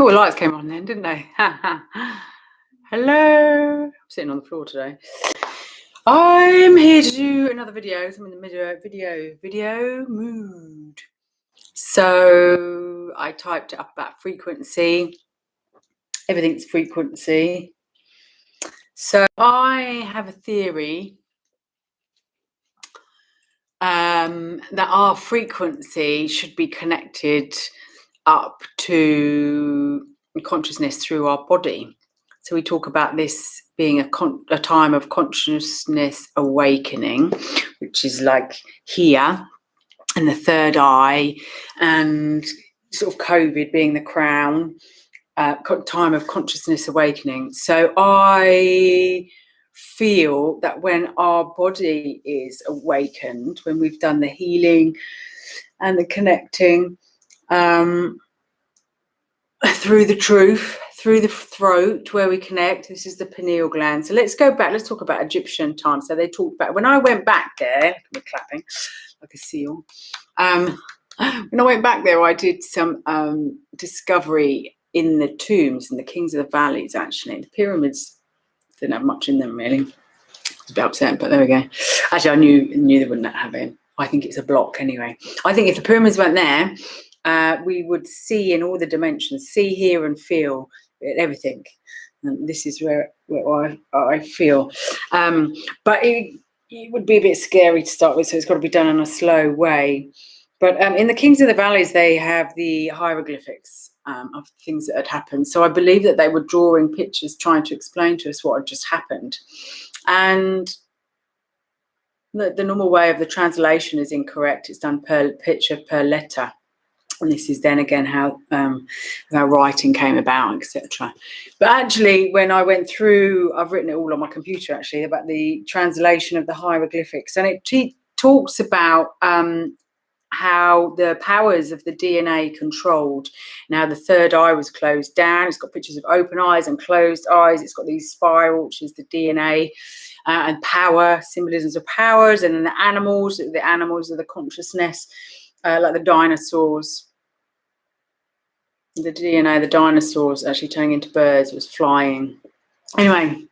Oh, the lights came on then, didn't they? Hello. I'm sitting on the floor today. I'm here to do another video. So I'm in the video mood. So I typed it up about frequency. Everything's frequency. So I have a theory that our frequency should be connected up to consciousness through our body. So we talk about this being a time of consciousness awakening, which is like here in the third eye, and sort of COVID being the crown, time of consciousness awakening. So I feel that when our body is awakened, when we've done the healing and the connecting, through the truth, through the throat where we connect. This is the pineal gland. So let's go back. Let's talk about Egyptian time. So they talked about, when I went back there, we're clapping like a seal. When I went back there, I did some discovery in the tombs and the kings of the valleys, actually. The pyramids didn't have much in them, really. I was a bit upset, but there we go. Actually, I knew they wouldn't have it. I think it's a block anyway. I think if the pyramids weren't there, we would see in all the dimensions, see, hear and feel everything. And this is where I feel. But it would be a bit scary to start with, so it's got to be done in a slow way. But in the Kings of the Valleys, they have the hieroglyphics of things that had happened. So I believe that they were drawing pictures, trying to explain to us what had just happened. And the normal way of the translation is incorrect. It's done per picture, per letter. And this is then again how writing came about, etc. But actually, when I went through, I've written it all on my computer actually, about the translation of the hieroglyphics. And it talks about how the powers of the DNA controlled. Now the third eye was closed down. It's got pictures of open eyes and closed eyes. It's got these spiral, which is the DNA, and power, symbolisms of powers. And then the animals of the consciousness, like the dinosaurs. The DNA, the dinosaurs actually turning into birds, was flying. Anyway,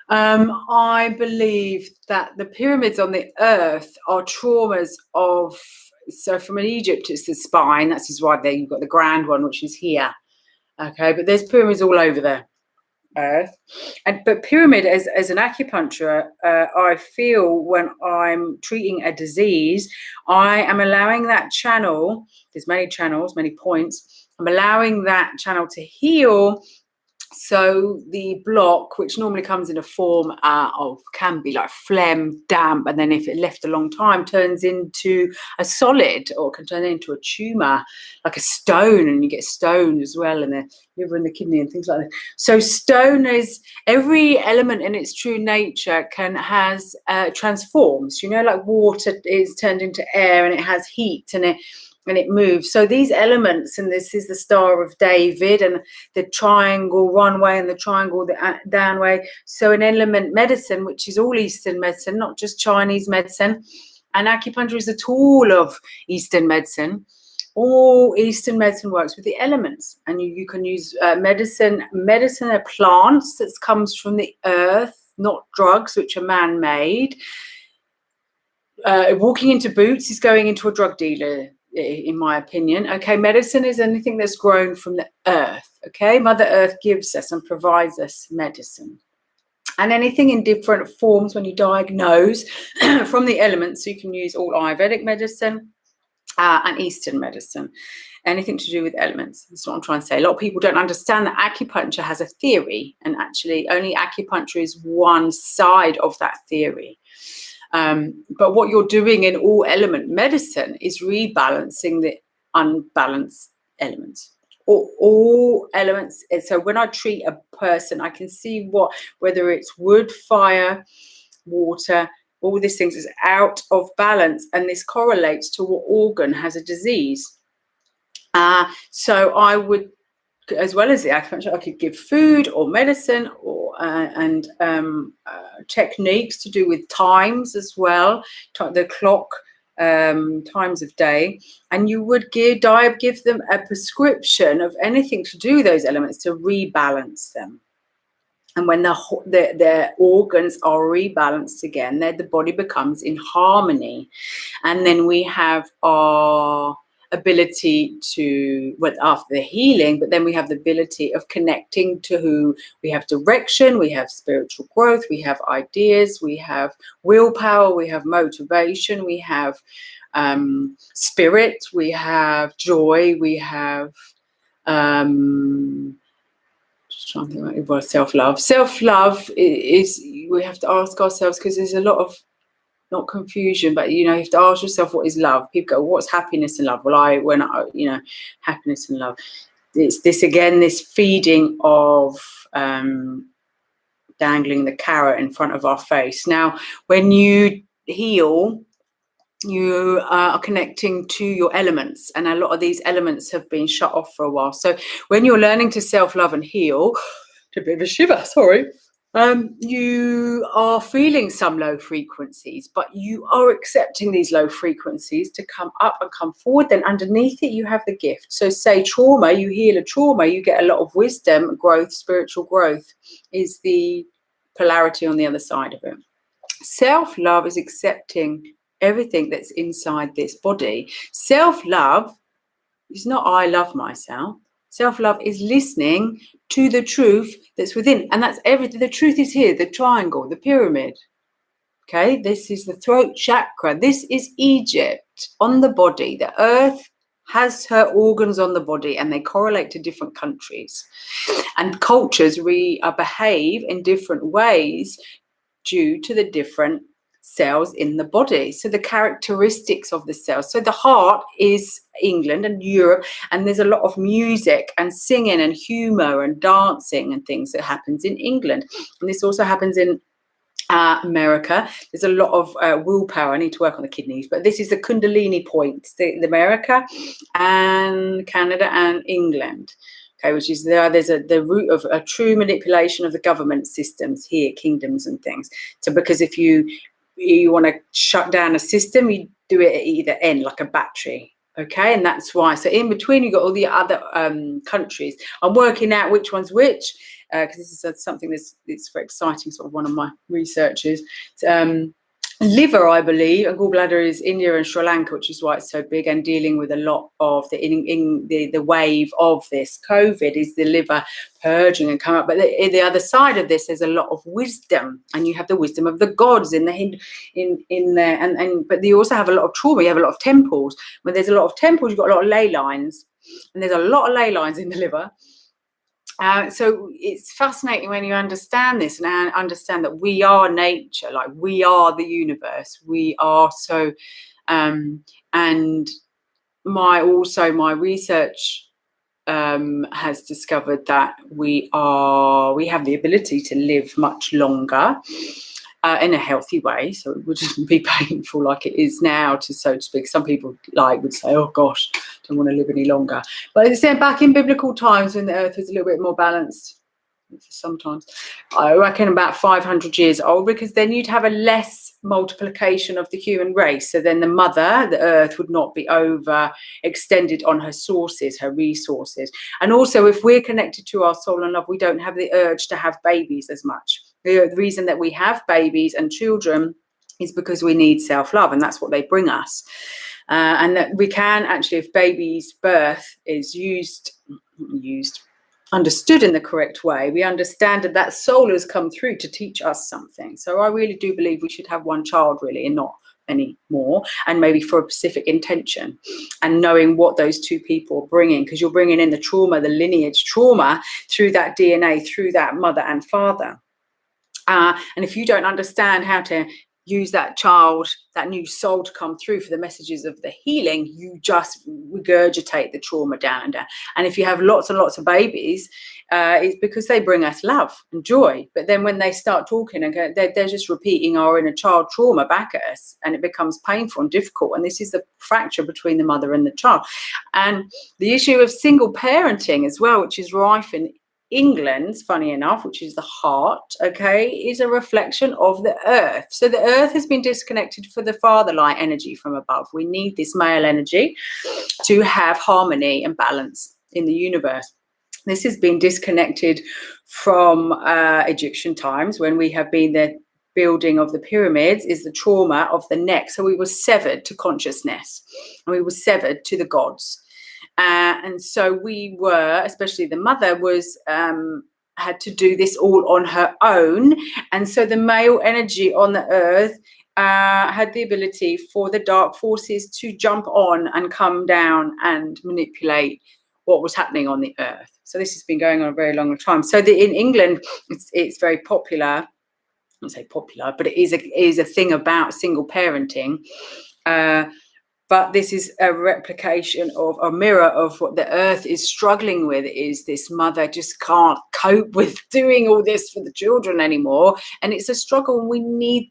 I believe that the pyramids on the earth are traumas of, so from Egypt it's the spine, that's just right there, you've got the grand one, which is here. Okay, but there's pyramids all over the earth. But pyramid as an acupuncturist, I feel when I'm treating a disease, I am allowing that channel, there's many channels, many points, I'm allowing that channel to heal. So the block, which normally comes in a form of, can be like phlegm, damp, and then if it left a long time, turns into a solid, or can turn into a tumour, like a stone, and you get stone as well in the liver and the kidney and things like that. So stone is, every element in its true nature has transforms, like water is turned into air and it has heat and it moves. So these elements, and this is the Star of David, and the triangle one way and the triangle the down way. So in element medicine, which is all Eastern medicine, not just Chinese medicine, and acupuncture is a tool of Eastern medicine. All Eastern medicine works with the elements, and you can use medicine are plants that comes from the earth, not drugs, which are man-made. Walking into boots is going into a drug dealer, in my opinion. Okay, medicine is anything that's grown from the earth. Okay, Mother Earth gives us and provides us medicine, and anything in different forms when you diagnose from the elements. So you can use all Ayurvedic medicine and Eastern medicine, anything to do with elements. That's what I'm trying to say. A lot of people don't understand that acupuncture has a theory, and actually only acupuncture is one side of that theory. But what you're doing in all element medicine is rebalancing the unbalanced elements, or all elements. And so when I treat a person, I can see whether it's wood, fire, water, all these things is out of balance, and this correlates to what organ has a disease. So I would, as well as the acupuncture, I could give food or medicine or techniques to do with times as well, the clock, times of day, and you would give them a prescription of anything to do those elements to rebalance them. And when their organs are rebalanced again, the body becomes in harmony. And then we have our ability to, well, after the healing, but then we have the ability of connecting to who we have direction, we have spiritual growth, we have ideas, we have willpower, we have motivation, we have spirit, we have joy, we have trying to think about self-love. Self-love is, we have to ask ourselves, because there's a lot of, not confusion, but you have to ask yourself, what is love? People go, what's happiness and love? Well, happiness and love. It's this again, this feeding of dangling the carrot in front of our face. Now, when you heal, you are connecting to your elements, and a lot of these elements have been shut off for a while. So when you're learning to self-love and heal, a bit of a shiver, sorry, you are feeling some low frequencies, but you are accepting these low frequencies to come up and come forward. Then underneath it, you have the gift. So say trauma, you heal a trauma, you get a lot of wisdom, growth, spiritual growth is the polarity on the other side of it. Self-love is accepting everything that's inside this body. Self-love is not I love myself. Self-love is listening to the truth that's within, and that's everything. The truth is here, the triangle, the pyramid. Okay, this is the throat chakra. This is Egypt on the body. The earth has her organs on the body, and they correlate to different countries. And cultures behave in different ways due to the different cells in the body. So the characteristics of the cells. So the heart is England and Europe, and there's a lot of music and singing and humor and dancing and things that happens in England. And this also happens in America. There's a lot of willpower. I need to work on the kidneys, but this is the Kundalini points, the America and Canada and England. Okay, which is the root of a true manipulation of the government systems here, kingdoms and things. So because if you want to shut down a system, you do it at either end, like a battery. Okay, and that's why. So in between, you've got all the other countries. I'm working out which one's which, because this is something that's very exciting, sort of one of my researches. Liver, I believe, and gallbladder is India and Sri Lanka, which is why it's so big, and dealing with a lot of the wave of this COVID is the liver purging and come up. But the other side of this, there's a lot of wisdom, and you have the wisdom of the gods in the in there, but you also have a lot of trauma. You have a lot of temples. When there's a lot of temples, you've got a lot of ley lines, and there's a lot of ley lines in the liver. So it's fascinating when you understand this and understand that we are nature, like we are the universe. We are so, and my research has discovered that we have the ability to live much longer in a healthy way. So it wouldn't be painful like it is now, so to speak. Some people would say, oh gosh, don't want to live any longer. But it's back in biblical times when the earth was a little bit more balanced. Sometimes I reckon about 500 years old, because then you'd have a less multiplication of the human race. So then the mother, the earth, would not be over extended on her sources, her resources. And also, if we're connected to our soul and love, we don't have the urge to have babies as much. The reason that we have babies and children is because we need self-love, and that's what they bring us. And that we can actually, if baby's birth is understood in the correct way, we understand that soul has come through to teach us something. So I really do believe we should have one child, really, and not any more, and maybe for a specific intention, and knowing what those two people are bringing, because you're bringing in the trauma, the lineage trauma, through that DNA, through that mother and father. And if you don't understand how to use that child, that new soul, to come through for the messages of the healing, you just regurgitate the trauma down and down. And if you have lots and lots of babies, it's because they bring us love and joy. But then when they start talking, and they're just repeating our inner child trauma back at us, and it becomes painful and difficult. And this is the fracture between the mother and the child. And the issue of single parenting as well, which is rife England, funny enough, which is the heart, okay, is a reflection of the earth. So the earth has been disconnected for the father light energy from above. We need this male energy to have harmony and balance in the universe. This has been disconnected from Egyptian times, when we have been the building of the pyramids is the trauma of the neck. So we were severed to consciousness, and we were severed to the gods. And so we were, especially the mother, was had to do this all on her own. And so the male energy on the earth had the ability for the dark forces to jump on and come down and manipulate what was happening on the earth. So this has been going on a very long time. So in England, it's very popular. I won't say popular, but it is a thing about single parenting. But this is a replication of a mirror of what the earth is struggling with. Is this mother just can't cope with doing all this for the children anymore, and it's a struggle. And we need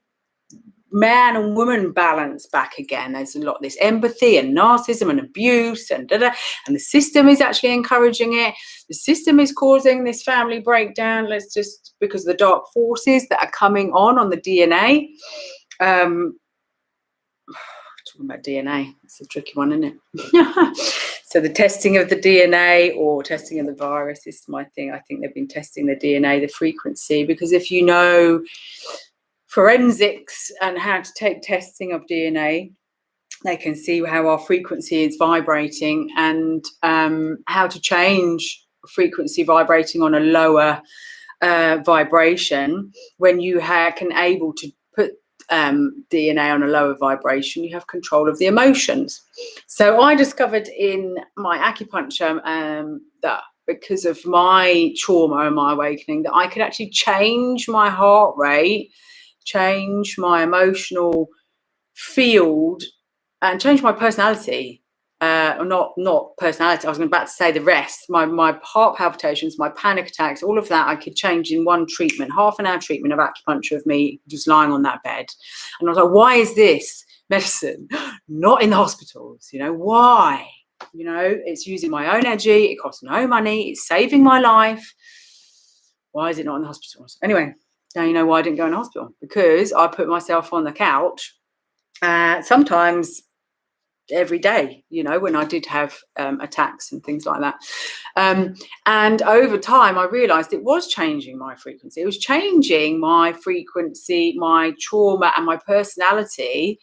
man and woman balance back again. There's a lot of this empathy and narcissism and abuse and and the system is actually encouraging it. The system is causing this family breakdown. Let's just, because of the dark forces that are coming on the DNA. Talking about DNA, it's a tricky one, isn't it? So the testing of the DNA or testing of the virus is my thing. I think they've been testing the DNA, the frequency, because if you know forensics and how to take testing of DNA, they can see how our frequency is vibrating and how to change frequency vibrating on a lower vibration. When you can able to put DNA on a lower vibration, you have control of the emotions. So I discovered in my acupuncture that because of my trauma and my awakening, that I could actually change my heart rate, change my emotional field, and change my personality. Not personality. I was about to say the rest. My heart palpitations, my panic attacks, all of that I could change in one treatment, half an hour treatment of acupuncture of me just lying on that bed. And I was like, why is this medicine not in the hospitals? Why? It's using my own energy. It costs no money. It's saving my life. Why is it not in the hospitals? Anyway, now you know why I didn't go in the hospital, because I put myself on the couch sometimes every day, when I did have attacks and things like that. And over time, I realized it was changing my frequency. It was changing my frequency, my trauma, and my personality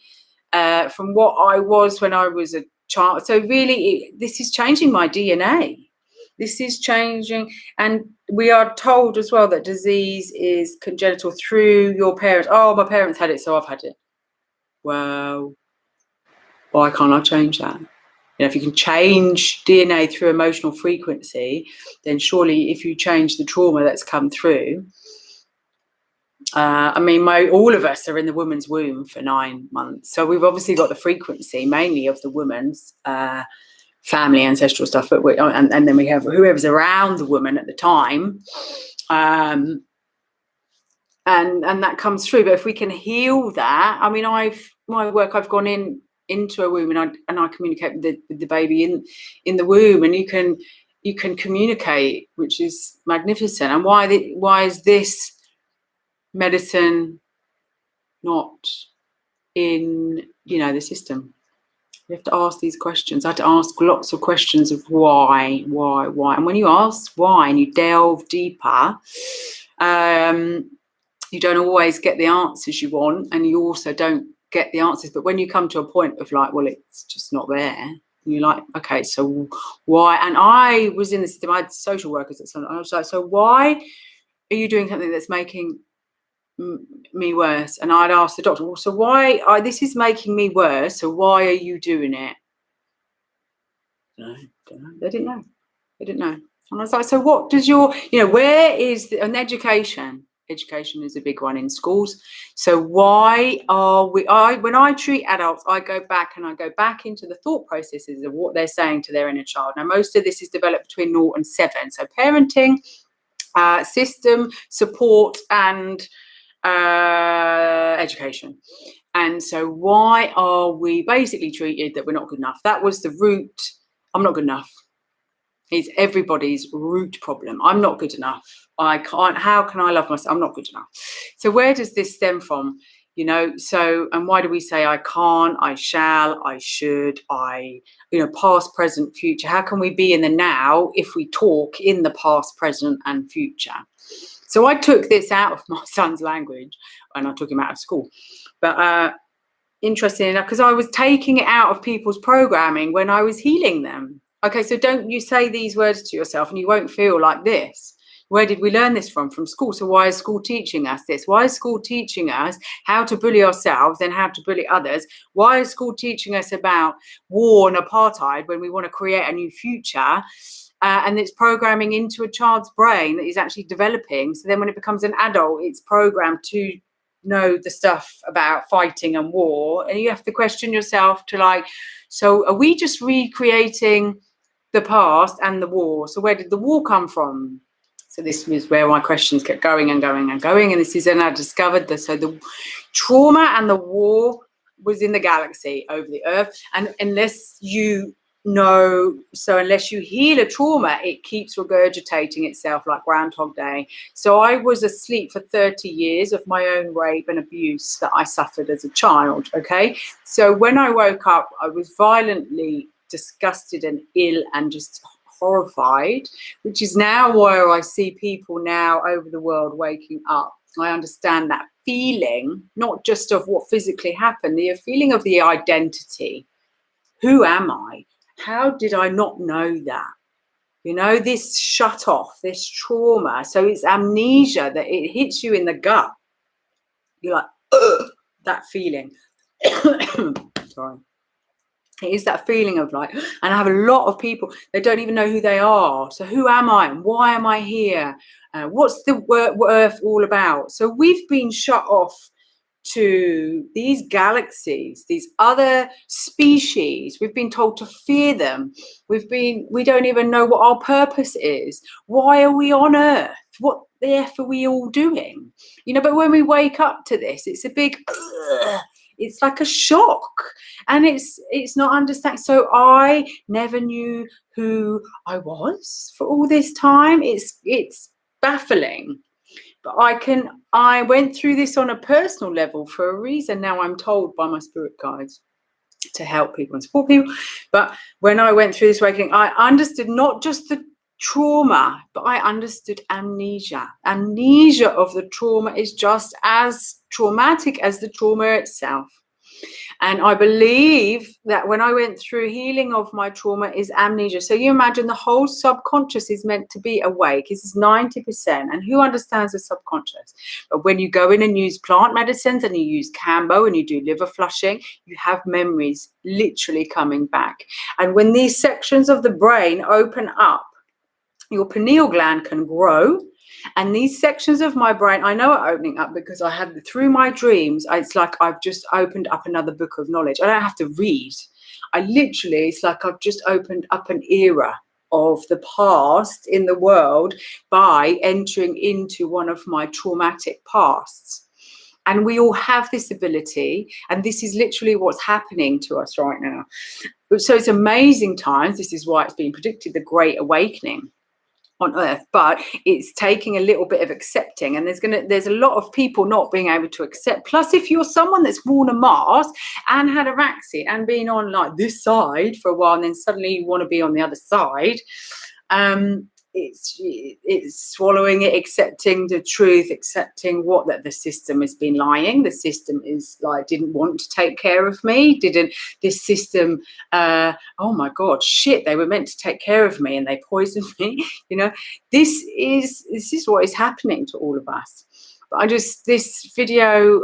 from what I was when I was a child. So really, this is changing my DNA. This is changing. And we are told as well that disease is congenital through your parents. Oh, my parents had it, so I've had it. Well, why can't I change that? If you can change DNA through emotional frequency, then surely if you change the trauma that's come through, all of us are in the woman's womb for 9 months. So we've obviously got the frequency mainly of the woman's family, ancestral stuff, but and then we have whoever's around the woman at the time. And that comes through. But if we can heal that, I've gone into a womb and I communicate with the baby in the womb, and you can communicate, which is magnificent. And why is this medicine not in the system? You have to ask these questions. I had to ask lots of questions of why. And when you ask why and you delve deeper, you don't always get the answers you want, and you also don't get the answers. But when you come to a point of like, well, it's just not there, and you're like, okay, so why? And I was in the system. I had social workers at some. I was like, so why are you doing something that's making me worse? And I'd ask the doctor, well, so why? This is making me worse. So why are you doing it? No, don't know. They didn't know. They didn't know. And I was like, so what does your, where is an education? Education is a big one in schools. So why are we, when I treat adults, I go back into the thought processes of what they're saying to their inner child. Now, most of this is developed between 0 and 7. So parenting, system, support, and education. And so why are we basically treated that we're not good enough? That was the root. I'm not good enough. It's everybody's root problem. I'm not good enough. I can't. How can I love myself? I'm not good enough. So where does this stem from? You know, so, and why do we say I can't, I shall, I should, past, present, future? How can we be in the now if we talk in the past, present, and future? So I took this out of my son's language when I took him out of school. But interesting enough, because I was taking it out of people's programming when I was healing them. Okay, so don't you say these words to yourself and you won't feel like this. Where did we learn this from? From school. So why is school teaching us this? Why is school teaching us how to bully ourselves and how to bully others? Why is school teaching us about war and apartheid when we want to create a new future? And it's programming into a child's brain that is actually developing. So then when it becomes an adult, it's programmed to know the stuff about fighting and war. And you have to question yourself to like, so are we just recreating the past and the war? So where did the war come from? So this was where my questions kept going and going and going. And this is when I discovered that. So the trauma and the war was in the galaxy over the earth. And unless you unless you heal a trauma, it keeps regurgitating itself like Groundhog Day. So I was asleep for 30 years of my own rape and abuse that I suffered as a child. Okay. So when I woke up, I was violently disgusted and ill and just horrified, which is now where I see people now over the world waking up. I understand that feeling, not just of what physically happened, the feeling of the identity. Who am I? How did I not know that? You know, this shut off, this trauma. So it's amnesia that it hits you in the gut. You're like, ugh, that feeling. Sorry. It is that feeling of like, and I have a lot of people, they don't even know who they are. So who am I? And why am I here? What's the earth all about? So we've been shut off to these galaxies, these other species. We've been told to fear them. We don't even know what our purpose is. Why are we on earth? What the F are we all doing? You know, but when we wake up to this, it's a big, it's like a shock, and it's not understanding. So I never knew who I was for all this time. It's baffling. But I went through this on a personal level for a reason. Now I'm told by my spirit guides to help people and support people. But when I went through this awakening, I understood not just the trauma, but I understood amnesia. Amnesia of the trauma is just as traumatic as the trauma itself. And I believe that when I went through healing of my trauma is amnesia. So you imagine the whole subconscious is meant to be awake. This is 90%. And who understands the subconscious? But when you go in and use plant medicines and you use Cambo and you do liver flushing, you have memories literally coming back. And when these sections of the brain open up, your pineal gland can grow. And these sections of my brain, I know are opening up because I had, through my dreams, it's like I've just opened up another book of knowledge. I don't have to read. It's like I've just opened up an era of the past in the world by entering into one of my traumatic pasts. And we all have this ability, and this is literally what's happening to us right now. So it's amazing times. This is why it's been predicted, the Great Awakening on earth, but it's taking a little bit of accepting, and there's a lot of people not being able to accept. Plus, if you're someone that's worn a mask and had a vaccine and been on like this side for a while, and then suddenly you want to be on the other side, it's swallowing it, accepting the truth, accepting that the system has been lying. The system is like, didn't want to take care of me. This system, oh my God, shit, they were meant to take care of me and they poisoned me. You know, this is what is happening to all of us. But this video,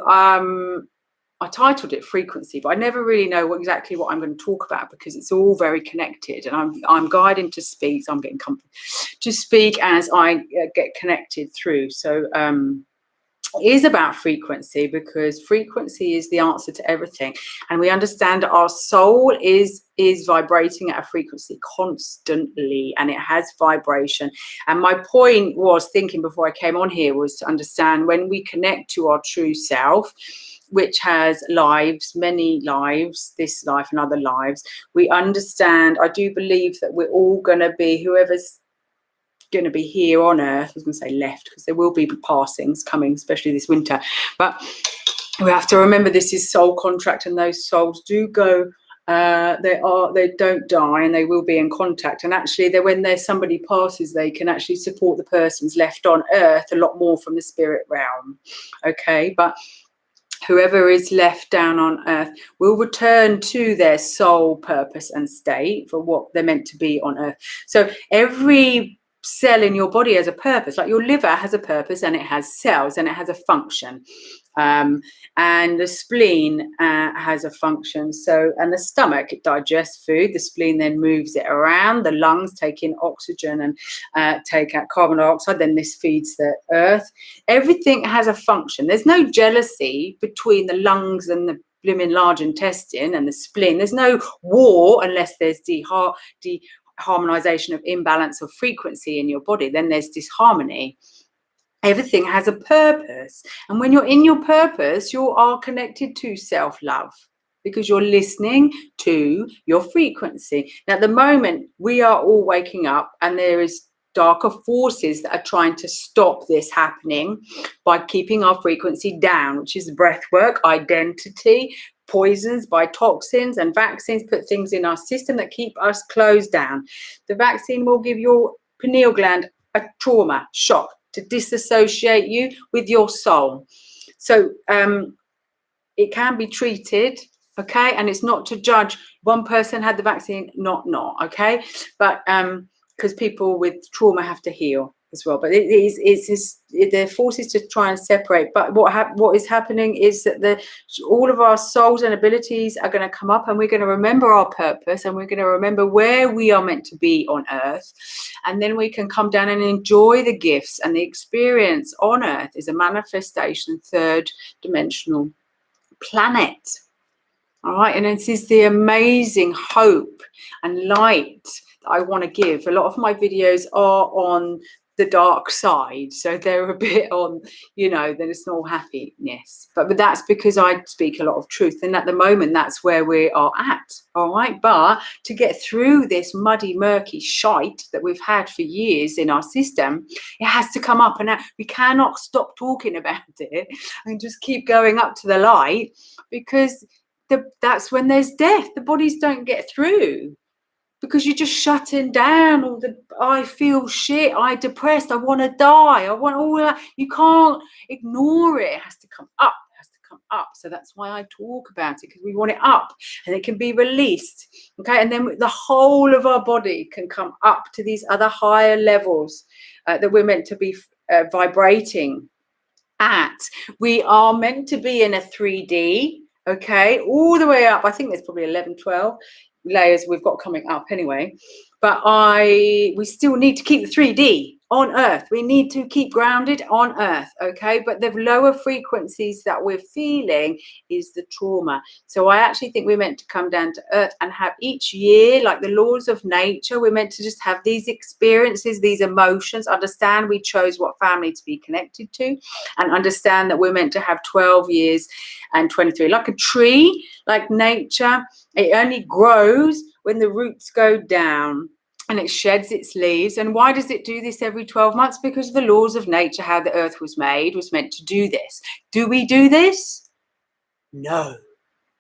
I titled it Frequency, but I never really know exactly what I'm going to talk about because it's all very connected, and I'm guiding to speak. So I'm getting comfort to speak as I get connected through. So it is about frequency, because frequency is the answer to everything, and we understand that our soul is vibrating at a frequency constantly, and it has vibration. And my point was, thinking before I came on here, was to understand when we connect to our true self, which has lives, many lives, this life and other lives. We understand, I do believe that we're all going to be, whoever's going to be here on earth, I was going to say left, because there will be passings coming, especially this winter, but we have to remember this is soul contract, and those souls do go, they don't die, and they will be in contact. And actually, when there's somebody passes, they can actually support the person's left on earth a lot more from the spirit realm. Okay, but whoever is left down on earth will return to their soul purpose and state for what they're meant to be on earth. So every cell in your body has a purpose. Like your liver has a purpose, and it has cells, and it has a function. And the spleen has a function. So, and the stomach, it digests food. The spleen then moves it around. The lungs take in oxygen and take out carbon dioxide. Then this feeds the earth. Everything has a function. There's no jealousy between the lungs and the blooming large intestine and the spleen. There's no war unless there's harmonization of imbalance of frequency in your body. Then there's disharmony. Everything has a purpose. And when you're in your purpose, you are connected to self-love because you're listening to your frequency. Now, at the moment, we are all waking up, and there is darker forces that are trying to stop this happening by keeping our frequency down, which is breath work, identity, poisons by toxins, and vaccines put things in our system that keep us closed down. The vaccine will give your pineal gland a trauma shock to disassociate you with your soul. So it can be treated, okay? And it's not to judge one person had the vaccine, not, okay? But because people with trauma have to heal as well. But the forces to try and separate. But what is happening is that all of our souls and abilities are going to come up, and we're going to remember our purpose, and we're going to remember where we are meant to be on earth. And then we can come down and enjoy the gifts, and the experience on earth is a manifestation, third dimensional planet. All right. And this is the amazing hope and light that I want to give. A lot of my videos are on the dark side, so they're a bit on, then it's not all happiness, but that's because I speak a lot of truth, and at the moment that's where we are at. All right, but to get through this muddy, murky shite that we've had for years in our system, it has to come up, and we cannot stop talking about it and just keep going up to the light, because that's when there's death. The bodies don't get through, because you're just shutting down all I feel shit, I depressed, I want to die, I want all that. You can't ignore it. It has to come up. So that's why I talk about it, because we want it up and it can be released. Okay, and then the whole of our body can come up to these other higher levels that we're meant to be vibrating at. We are meant to be in a 3D, okay, all the way up. I think there's probably 11, 12 layers we've got coming up anyway, but we still need to keep the 3D on earth. We need to keep grounded on earth, okay? But the lower frequencies that we're feeling is the trauma. So I actually think we're meant to come down to earth and have each year, like the laws of nature, we're meant to just have these experiences, these emotions, understand we chose what family to be connected to, and understand that we're meant to have 12 years and 23. Like a tree, like nature, it only grows when the roots go down and it sheds its leaves. And why does it do this every 12 months? Because of the laws of nature, how the earth was made, was meant to do this. Do we do this? No.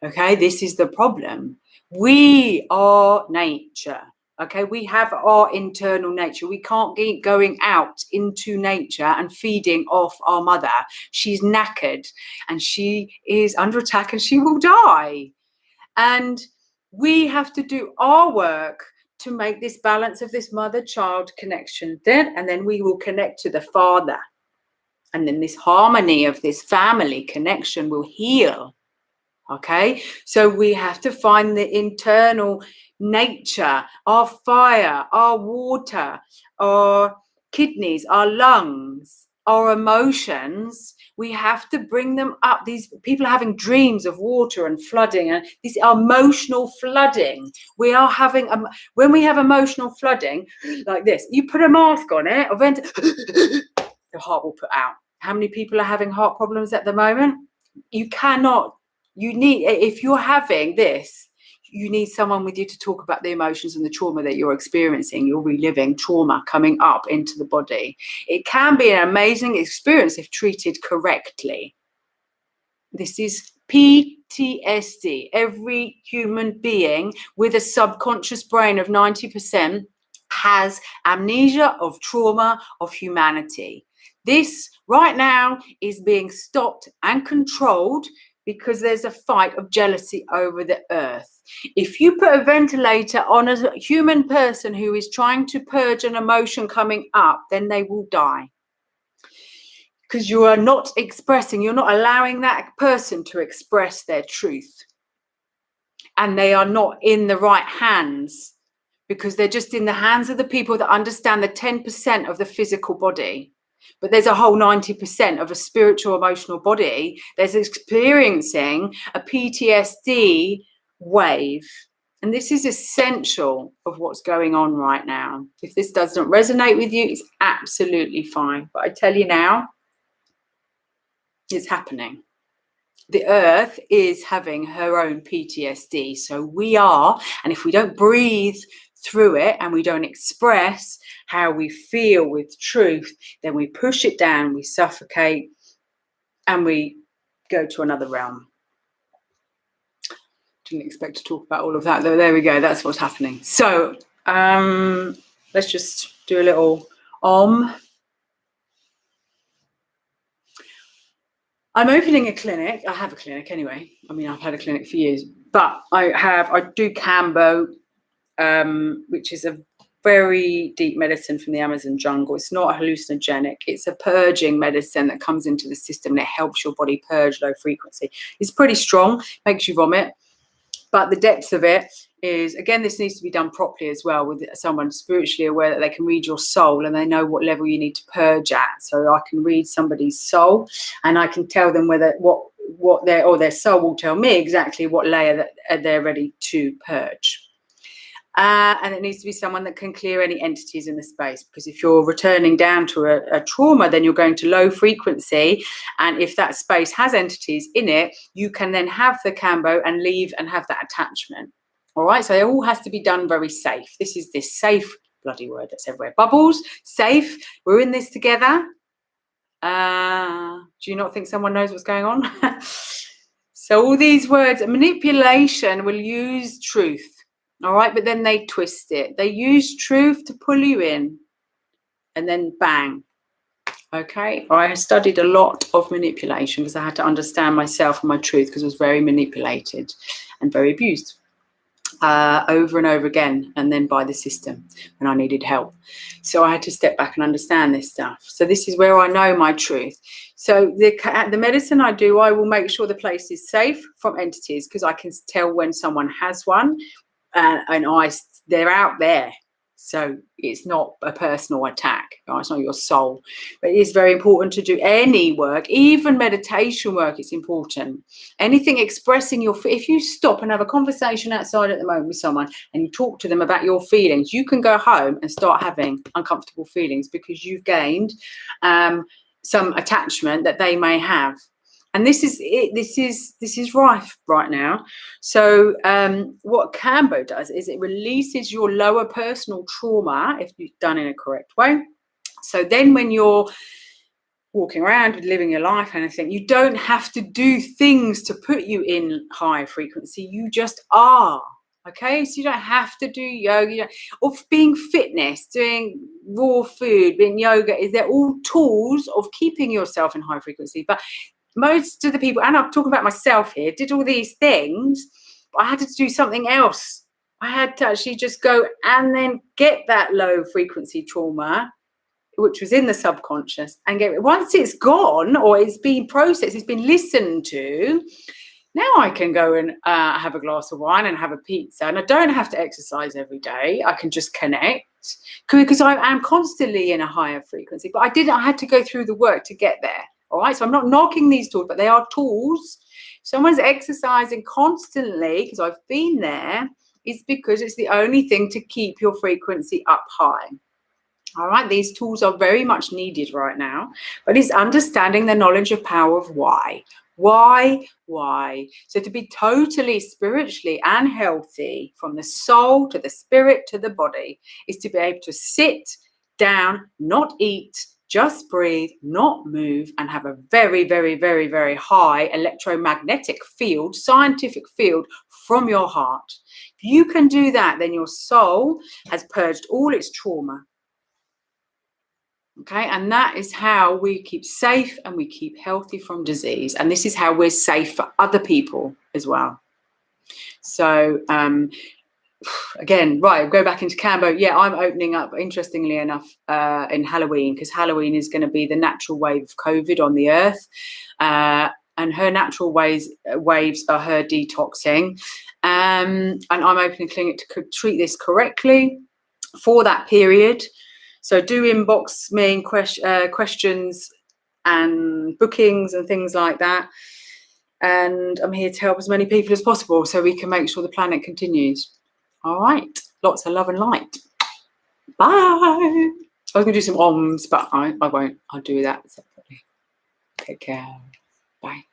Okay, this is the problem. We are nature. Okay, we have our internal nature. We can't keep going out into nature and feeding off our mother. She's knackered and she is under attack and she will die. And we have to do our work to make this balance of this mother-child connection. And then we will connect to the father. And then this harmony of this family connection will heal. Okay, so we have to find the internal nature, our fire, our water, our kidneys, our lungs, our emotions. We have to bring them up. These people are having dreams of water and flooding, and this emotional flooding. We are having, when we have emotional flooding like this, you put a mask on it, the heart will put out. How many people are having heart problems at the moment? You cannot, you need, if you're having this, you need someone with you to talk about the emotions and the trauma that you're experiencing. You're reliving trauma coming up into the body. It can be an amazing experience if treated correctly. This is PTSD. Every human being with a subconscious brain of 90% has amnesia of trauma of humanity. This right now is being stopped and controlled because there's a fight of jealousy over the earth. If you put a ventilator on a human person who is trying to purge an emotion coming up, then they will die. Because you are not expressing, you're not allowing that person to express their truth. And they are not in the right hands, because they're just in the hands of the people that understand the 10% of the physical body. But there's a whole 90% of a spiritual, emotional body that's experiencing a PTSD wave. And this is essential of what's going on right now. If this doesn't resonate with you, it's absolutely fine. But I tell you now, it's happening. The earth is having her own PTSD. So we are, and if we don't breathe through it and we don't express how we feel with truth, then we push it down, we suffocate, and we go to another realm. Didn't expect to talk about all of that, though. There we go. That's what's happening. So let's just do a little om. I'm opening a clinic. I have a clinic anyway. I mean, I've had a clinic for years, but I do Kambo, which is a very deep medicine from the Amazon jungle. It's not hallucinogenic. It's a purging medicine that comes into the system and it helps your body purge low frequency. It's pretty strong, makes you vomit, but the depth of it is, again, this needs to be done properly as well, with someone spiritually aware that they can read your soul and they know what level you need to purge at. So I can read somebody's soul and I can tell them whether what their soul will tell me exactly what layer that they're ready to purge. And it needs to be someone that can clear any entities in the space, because if you're returning down to a trauma, then you're going to low frequency. And if that space has entities in it, you can then have the Kambo and leave and have that attachment. All right. So it all has to be done very safe. This is this safe bloody word that's everywhere. Bubbles, safe. We're in this together. Do you not think someone knows what's going on? So all these words, manipulation will use truth. All right, but then they twist it. They use truth to pull you in and then bang. Okay, I studied a lot of manipulation because I had to understand myself and my truth, because I was very manipulated and very abused over and over again, and then by the system when I needed help. So I had to step back and understand this stuff. So this is where I know my truth. So the medicine I do, I will make sure the place is safe from entities, because I can tell when someone has one. And they're out there, so it's not a personal attack. Right? It's not your soul, but it is very important to do any work, even meditation work. It's important. Anything expressing if you stop and have a conversation outside at the moment with someone and you talk to them about your feelings, you can go home and start having uncomfortable feelings because you've gained some attachment that they may have. And this is it. This is rife right now. So what Kambo does is it releases your lower personal trauma if you've done in a correct way. So then when you're walking around living your life and everything, you don't have to do things to put you in high frequency. You just are. Okay, so you don't have to do yoga or being fitness, doing raw food, being yoga. They're all tools of keeping yourself in high frequency. But most of the people, and I'm talking about myself here, did all these things, but I had to do something else. I had to actually just go and then get that low frequency trauma, which was in the subconscious, and get it. Once it's gone or it's been processed, it's been listened to, now I can go and have a glass of wine and have a pizza, and I don't have to exercise every day. I can just connect, because I am constantly in a higher frequency, but I had to go through the work to get there. All right, so I'm not knocking these tools, but they are tools. If someone's exercising constantly, because I've been there, it's because it's the only thing to keep your frequency up high. All right, these tools are very much needed right now, but it's understanding the knowledge of power of why. Why? So to be totally spiritually and healthy, from the soul to the spirit to the body, is to be able to sit down, not eat, just breathe, not move, and have a very, very, very, very high electromagnetic field, scientific field from your heart. If you can do that, then your soul has purged all its trauma. Okay, and that is how we keep safe and we keep healthy from disease. And this is how we're safe for other people as well. So again, right, go back into Cambo. Yeah, I'm opening up, interestingly enough, in Halloween, because Halloween is going to be the natural wave of COVID on the earth. And her natural waves are her detoxing. And I'm opening a clinic to treat this correctly for that period. So do inbox me questions and bookings and things like that. And I'm here to help as many people as possible so we can make sure the planet continues. All right. Lots of love and light. Bye. I was going to do some ohms, but I won't. I'll do that separately. Take care. Bye.